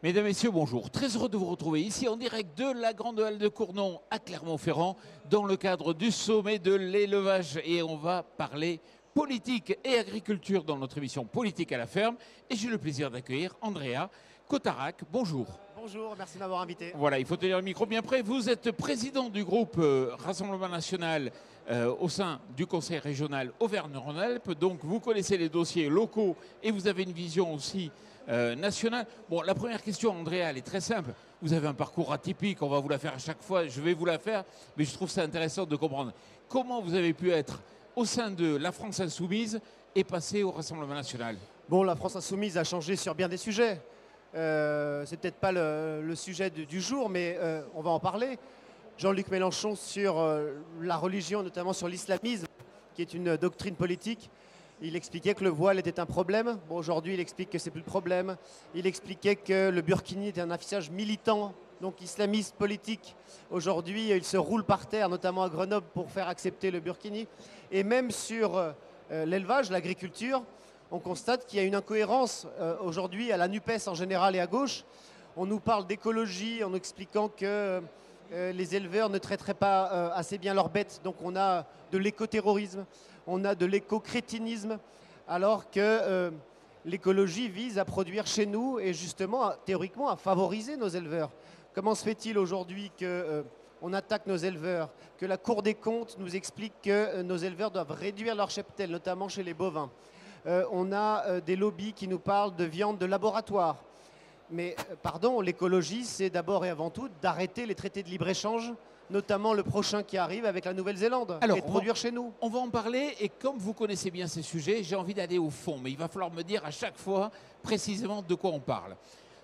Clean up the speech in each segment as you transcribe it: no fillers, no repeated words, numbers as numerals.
Mesdames, Messieurs, bonjour. Très heureux de vous retrouver ici en direct de la Grande Halle de Cournon à Clermont-Ferrand dans le cadre du sommet de l'élevage. Et on va parler politique et agriculture dans notre émission Politique à la ferme. Et j'ai le plaisir d'accueillir Andrea Cotarac. Bonjour. Bonjour, merci de m'avoir invité. Voilà, il faut tenir le micro bien près. Vous êtes président du groupe Rassemblement National au sein du Conseil régional Auvergne-Rhône-Alpes. Donc vous connaissez les dossiers locaux et vous avez une vision aussi nationale. Bon, la première question, Andrea, elle est très simple. Vous avez un parcours atypique, on va vous la faire à chaque fois, je vais vous la faire, mais je trouve ça intéressant de comprendre comment vous avez pu être au sein de la France Insoumise et passer au Rassemblement National. Bon, la France Insoumise a changé sur bien des sujets. C'est peut-être pas le sujet du jour, mais on va en parler. Jean-Luc Mélenchon sur la religion, notamment sur l'islamisme, qui est une doctrine politique. Il expliquait que le voile était un problème. Bon, aujourd'hui, il explique que c'est plus le problème. Il expliquait que le burkini était un affichage militant, donc islamiste politique. Aujourd'hui, il se roule par terre, notamment à Grenoble, pour faire accepter le burkini. Et même sur l'élevage, l'agriculture, on constate qu'il y a une incohérence aujourd'hui à la NUPES en général et à gauche. On nous parle d'écologie en expliquant que les éleveurs ne traiteraient pas assez bien leurs bêtes. Donc on a de l'écoterrorisme, on a de l'éco-crétinisme, alors que l'écologie vise à produire chez nous et justement, théoriquement, à favoriser nos éleveurs. Comment se fait-il aujourd'hui qu'on attaque nos éleveurs, que la Cour des comptes nous explique que nos éleveurs doivent réduire leur cheptel, notamment chez les bovins? On a des lobbies qui nous parlent de viande de laboratoire. Mais pardon, l'écologie, c'est d'abord et avant tout d'arrêter les traités de libre-échange, notamment le prochain qui arrive avec la Nouvelle-Zélande, et de produire chez nous. On va en parler, et comme vous connaissez bien ces sujets, j'ai envie d'aller au fond, mais il va falloir me dire à chaque fois précisément de quoi on parle.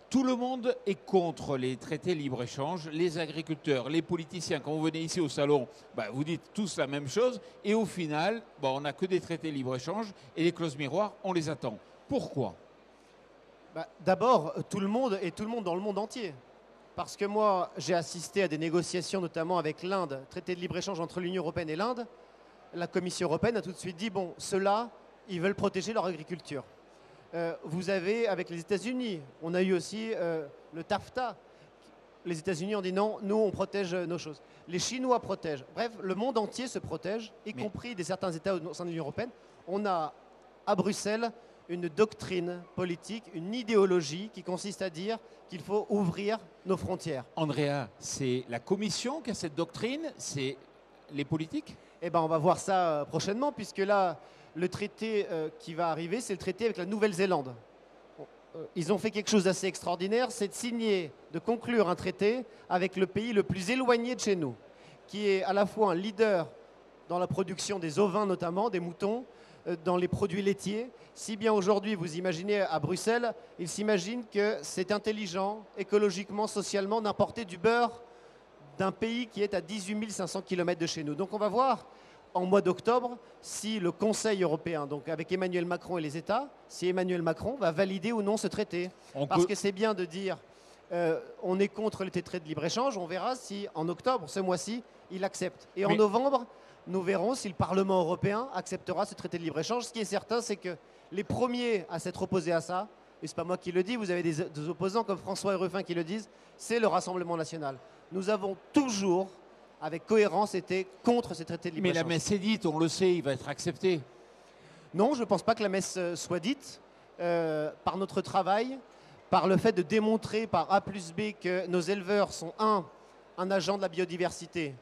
Tout le monde est contre les traités libre-échange, les agriculteurs, les politiciens. Quand vous venez ici au salon, vous dites tous la même chose, et au final, on n'a que des traités libre-échange, et les clauses miroirs, on les attend. Pourquoi ? D'abord, tout le monde et tout le monde dans le monde entier. Parce que moi, j'ai assisté à des négociations, notamment avec l'Inde, traité de libre-échange entre l'Union européenne et l'Inde. La Commission européenne a tout de suite dit, bon, ceux-là, ils veulent protéger leur agriculture. Vous avez, avec les États-Unis, on a eu aussi le TAFTA. Les États-Unis ont dit non, nous, on protège nos choses. Les Chinois protègent. Bref, le monde entier se protège, y compris certains États au sein de l'Union européenne. On a, à Bruxelles, une doctrine politique, une idéologie qui consiste à dire qu'il faut ouvrir nos frontières. Andrea, c'est la Commission qui a cette doctrine, c'est les politiques ? Eh bien, on va voir ça prochainement, puisque là, le traité qui va arriver, c'est le traité avec la Nouvelle-Zélande. Ils ont fait quelque chose d'assez extraordinaire, c'est de signer, de conclure un traité avec le pays le plus éloigné de chez nous, qui est à la fois un leader dans la production des ovins notamment, des moutons, dans les produits laitiers. Si bien aujourd'hui, vous imaginez à Bruxelles, ils s'imaginent que c'est intelligent, écologiquement, socialement, d'importer du beurre d'un pays qui est à 18 500 km de chez nous. Donc on va voir en mois d'octobre si le Conseil européen, donc avec Emmanuel Macron et les États, si Emmanuel Macron va valider ou non ce traité. Parce que c'est bien de dire on est contre les traités de libre-échange, on verra si en octobre, ce mois-ci, il accepte. Et en novembre, nous verrons si le Parlement européen acceptera ce traité de libre-échange. Ce qui est certain, c'est que les premiers à s'être opposés à ça, et ce n'est pas moi qui le dis, vous avez des opposants comme François et Ruffin qui le disent, c'est le Rassemblement national. Nous avons toujours, avec cohérence, été contre ces traités de libre-échange. Mais la messe est dite, on le sait, il va être accepté. Non, je ne pense pas que la messe soit dite par notre travail, par le fait de démontrer par A plus B que nos éleveurs sont un agent de la biodiversité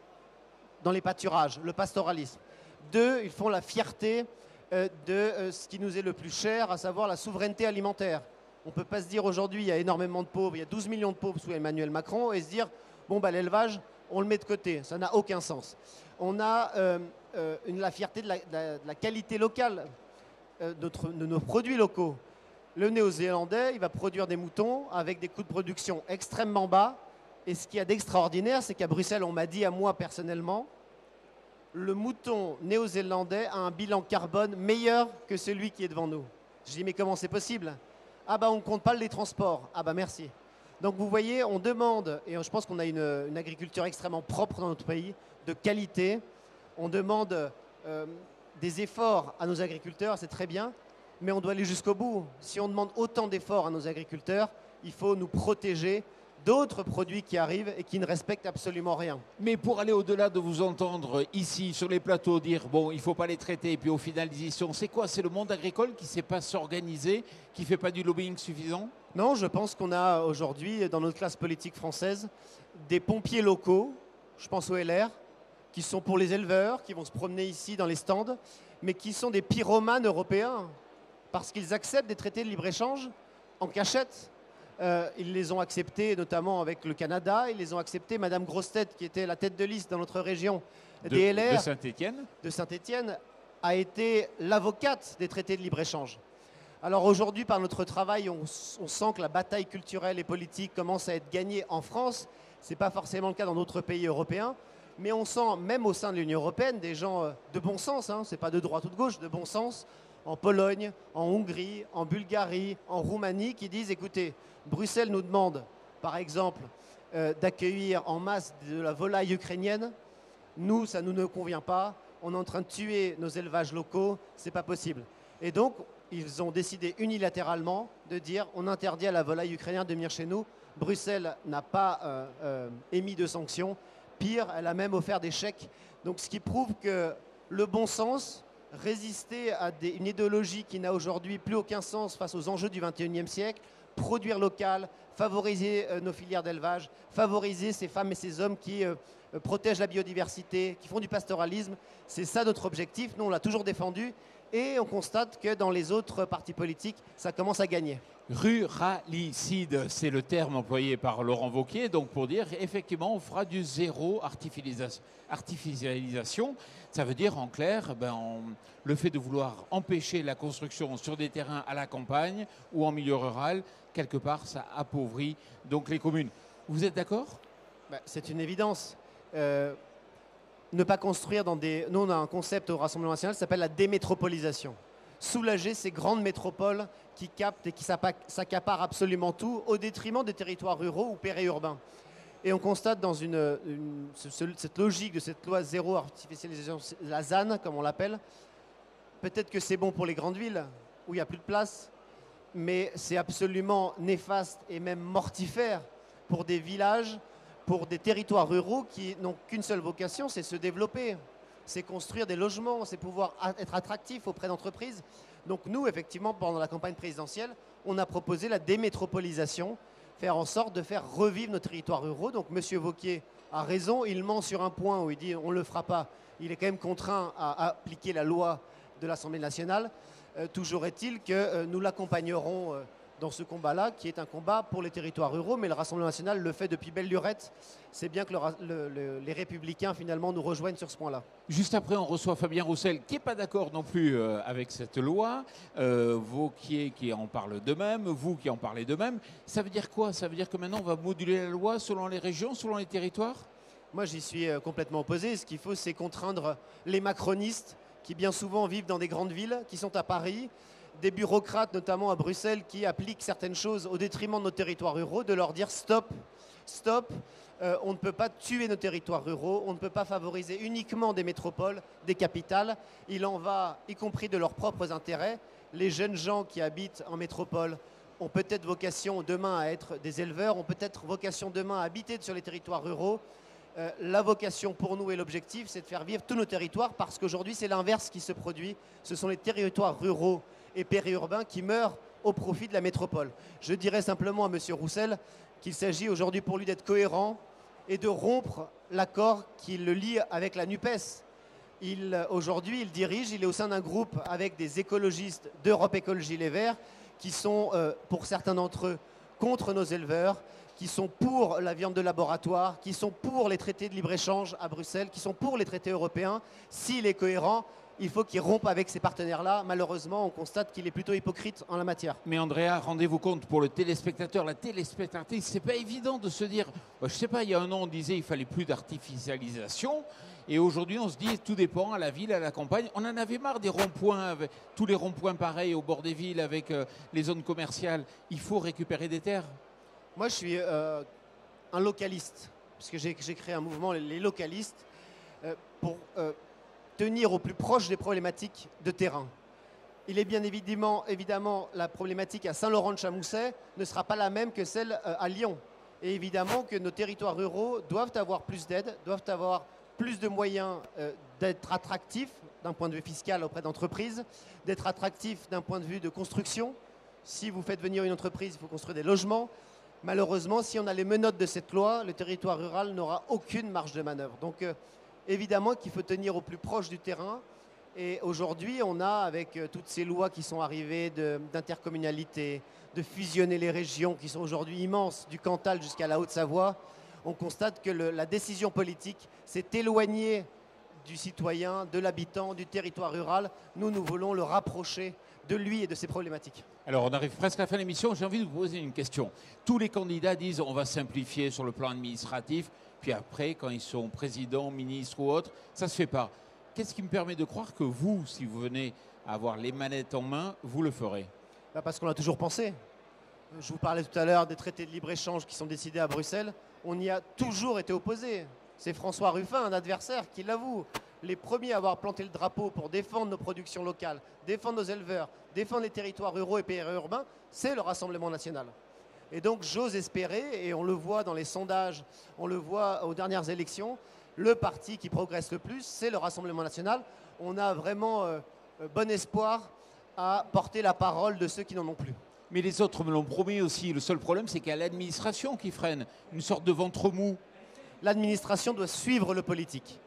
dans les pâturages, le pastoralisme. 2, ils font la fierté de ce qui nous est le plus cher, à savoir la souveraineté alimentaire. On ne peut pas se dire aujourd'hui, il y a énormément de pauvres, il y a 12 millions de pauvres sous Emmanuel Macron, et se dire, bon, l'élevage, on le met de côté. Ça n'a aucun sens. On a la fierté de la qualité locale de nos produits locaux. Le Néo-Zélandais, il va produire des moutons avec des coûts de production extrêmement bas. Et ce qu'il y a d'extraordinaire, c'est qu'à Bruxelles, on m'a dit à moi personnellement, le mouton néo-zélandais a un bilan carbone meilleur que celui qui est devant nous. Je dis, mais comment c'est possible? Ah on ne compte pas les transports. Ah merci. Donc vous voyez, on demande, et je pense qu'on a une agriculture extrêmement propre dans notre pays, de qualité. On demande des efforts à nos agriculteurs, c'est très bien, mais on doit aller jusqu'au bout. Si on demande autant d'efforts à nos agriculteurs, il faut nous protéger d'autres produits qui arrivent et qui ne respectent absolument rien. Mais pour aller au-delà de vous entendre ici sur les plateaux dire bon, il ne faut pas les traiter et puis au final ils y sont, c'est quoi? C'est le monde agricole qui ne sait pas s'organiser, qui ne fait pas du lobbying suffisant? Non, je pense qu'on a aujourd'hui dans notre classe politique française des pompiers locaux, je pense au LR, qui sont pour les éleveurs, qui vont se promener ici dans les stands, mais qui sont des pyromanes européens parce qu'ils acceptent des traités de libre-échange en cachette. Ils les ont acceptés notamment avec le Canada, ils les ont acceptés. Madame Grossetête, qui était la tête de liste dans notre région des LR de Saint-Étienne, a été l'avocate des traités de libre-échange. Alors aujourd'hui, par notre travail, on sent que la bataille culturelle et politique commence à être gagnée en France. Ce n'est pas forcément le cas dans d'autres pays européens, mais on sent même au sein de l'Union européenne des gens de bon sens, hein, ce n'est pas de droite ou de gauche, de bon sens, en Pologne, en Hongrie, en Bulgarie, en Roumanie, qui disent, écoutez, Bruxelles nous demande, par exemple, d'accueillir en masse de la volaille ukrainienne. Nous, ça ne nous convient pas. On est en train de tuer nos élevages locaux. Ce n'est pas possible. Et donc, ils ont décidé unilatéralement de dire on interdit à la volaille ukrainienne de venir chez nous. Bruxelles n'a pas émis de sanctions. Pire, elle a même offert des chèques. Donc, ce qui prouve que le bon sens, résister à une idéologie qui n'a aujourd'hui plus aucun sens face aux enjeux du XXIe siècle, produire local, favoriser nos filières d'élevage, favoriser ces femmes et ces hommes qui protègent la biodiversité, qui font du pastoralisme. C'est ça notre objectif. Nous, on l'a toujours défendu et on constate que dans les autres partis politiques, ça commence à gagner. Ruralicide, c'est le terme employé par Laurent Wauquiez, donc pour dire effectivement on fera du zéro artificialisation. Ça veut dire en clair le fait de vouloir empêcher la construction sur des terrains à la campagne ou en milieu rural, quelque part ça appauvrit donc les communes. Vous êtes d'accord? C'est une évidence. Ne pas construire dans des... Nous on a un concept au Rassemblement national qui s'appelle la démétropolisation. Soulager ces grandes métropoles qui captent et qui s'accaparent absolument tout au détriment des territoires ruraux ou périurbains. Et on constate dans cette logique de cette loi zéro artificialisation, la ZAN comme on l'appelle, peut-être que c'est bon pour les grandes villes où il n'y a plus de place, mais c'est absolument néfaste et même mortifère pour des villages, pour des territoires ruraux qui n'ont qu'une seule vocation, c'est se développer. C'est construire des logements, c'est pouvoir être attractif auprès d'entreprises. Donc nous, effectivement, pendant la campagne présidentielle, on a proposé la démétropolisation, faire en sorte de faire revivre nos territoires ruraux. Donc M. Wauquiez a raison, il ment sur un point où il dit on ne le fera pas. Il est quand même contraint à appliquer la loi de l'Assemblée nationale. Toujours est-il que nous l'accompagnerons dans ce combat-là, qui est un combat pour les territoires ruraux, mais le Rassemblement national le fait depuis belle lurette. C'est bien que les Républicains, finalement, nous rejoignent sur ce point-là. Juste après, on reçoit Fabien Roussel, qui n'est pas d'accord non plus avec cette loi. Wauquiez qui en parle de même, vous qui en parlez de même. Ça veut dire quoi? Ça veut dire que maintenant, on va moduler la loi selon les régions, selon les territoires? Moi, j'y suis complètement opposé. Ce qu'il faut, c'est contraindre les macronistes, qui bien souvent vivent dans des grandes villes, qui sont à Paris, des bureaucrates, notamment à Bruxelles, qui appliquent certaines choses au détriment de nos territoires ruraux, de leur dire stop, stop, on ne peut pas tuer nos territoires ruraux, on ne peut pas favoriser uniquement des métropoles, des capitales. Il en va, y compris de leurs propres intérêts. Les jeunes gens qui habitent en métropole ont peut-être vocation demain à être des éleveurs, ont peut-être vocation demain à habiter sur les territoires ruraux. La vocation pour nous et l'objectif, c'est de faire vivre tous nos territoires parce qu'aujourd'hui, c'est l'inverse qui se produit. Ce sont les territoires ruraux et périurbains qui meurent au profit de la métropole. Je dirais simplement à M. Roussel qu'il s'agit aujourd'hui pour lui d'être cohérent et de rompre l'accord qui le lie avec la NUPES. Aujourd'hui, il dirige, il est au sein d'un groupe avec des écologistes d'Europe Écologie Les Verts qui sont, pour certains d'entre eux, contre nos éleveurs, qui sont pour la viande de laboratoire, qui sont pour les traités de libre-échange à Bruxelles, qui sont pour les traités européens. S'il est cohérent, il faut qu'il rompe avec ces partenaires-là. Malheureusement, on constate qu'il est plutôt hypocrite en la matière. Mais Andrea, rendez-vous compte, pour le téléspectateur, la téléspectatrice, c'est pas évident de se dire, je sais pas, il y a un an, on disait qu'il fallait plus d'artificialisation. Et aujourd'hui, on se dit, tout dépend, à la ville, à la campagne. On en avait marre des ronds-points, tous les ronds-points pareils au bord des villes, avec les zones commerciales. Il faut récupérer des terres. Moi, je suis un localiste, parce que j'ai créé un mouvement, les localistes, pour tenir au plus proche des problématiques de terrain. Il est bien évidemment la problématique à Saint-Laurent-de-Chamousset ne sera pas la même que celle à Lyon. Et évidemment que nos territoires ruraux doivent avoir plus d'aide, doivent avoir plus de moyens d'être attractifs d'un point de vue fiscal auprès d'entreprises, d'être attractifs d'un point de vue de construction. Si vous faites venir une entreprise, il faut construire des logements. Malheureusement, si on a les menottes de cette loi, le territoire rural n'aura aucune marge de manœuvre. Donc évidemment qu'il faut tenir au plus proche du terrain. Et aujourd'hui, on a, avec toutes ces lois qui sont arrivées d'intercommunalité, de fusionner les régions qui sont aujourd'hui immenses, du Cantal jusqu'à la Haute-Savoie, on constate que la décision politique s'est éloignée du citoyen, de l'habitant, du territoire rural. Nous voulons le rapprocher de lui et de ses problématiques. Alors, on arrive presque à la fin de l'émission. J'ai envie de vous poser une question. Tous les candidats disent on va simplifier sur le plan administratif, puis après, quand ils sont présidents, ministres ou autres, ça ne se fait pas. Qu'est-ce qui me permet de croire que vous, si vous venez à avoir les manettes en main, vous le ferez? Parce qu'on l'a toujours pensé. Je vous parlais tout à l'heure des traités de libre-échange qui sont décidés à Bruxelles. On y a toujours été opposé. C'est François Ruffin, un adversaire, qui l'avoue. Les premiers à avoir planté le drapeau pour défendre nos productions locales, défendre nos éleveurs, défendre les territoires ruraux et périurbains, c'est le Rassemblement national. Et donc j'ose espérer, et on le voit dans les sondages, on le voit aux dernières élections, le parti qui progresse le plus, c'est le Rassemblement national. On a vraiment bon espoir à porter la parole de ceux qui n'en ont plus. Mais les autres me l'ont promis aussi. Le seul problème, c'est qu'il y a l'administration qui freine, une sorte de ventre mou. L'administration doit suivre le politique.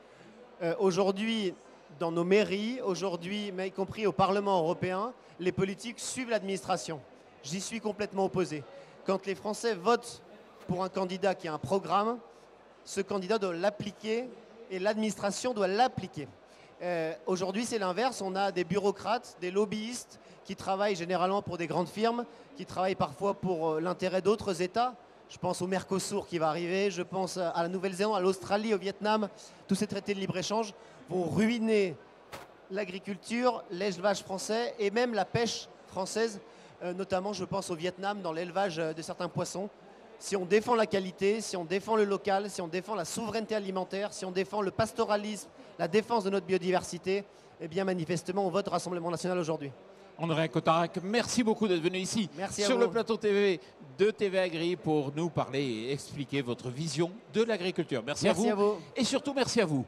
Aujourd'hui, dans nos mairies, aujourd'hui, mais y compris au Parlement européen, les politiques suivent l'administration. J'y suis complètement opposé. Quand les Français votent pour un candidat qui a un programme, ce candidat doit l'appliquer et l'administration doit l'appliquer. Aujourd'hui, c'est l'inverse. On a des bureaucrates, des lobbyistes qui travaillent généralement pour des grandes firmes, qui travaillent parfois pour l'intérêt d'autres États. Je pense au Mercosur qui va arriver, je pense à la Nouvelle-Zélande, à l'Australie, au Vietnam. Tous ces traités de libre-échange vont ruiner l'agriculture, l'élevage français et même la pêche française. Notamment, je pense au Vietnam, dans l'élevage de certains poissons. Si on défend la qualité, si on défend le local, si on défend la souveraineté alimentaire, si on défend le pastoralisme, la défense de notre biodiversité, eh bien manifestement, on vote Rassemblement national aujourd'hui. André Cotarac, merci beaucoup d'être venu ici sur le plateau TV de TV Agri pour nous parler et expliquer votre vision de l'agriculture. Merci à vous. Et surtout, merci à vous.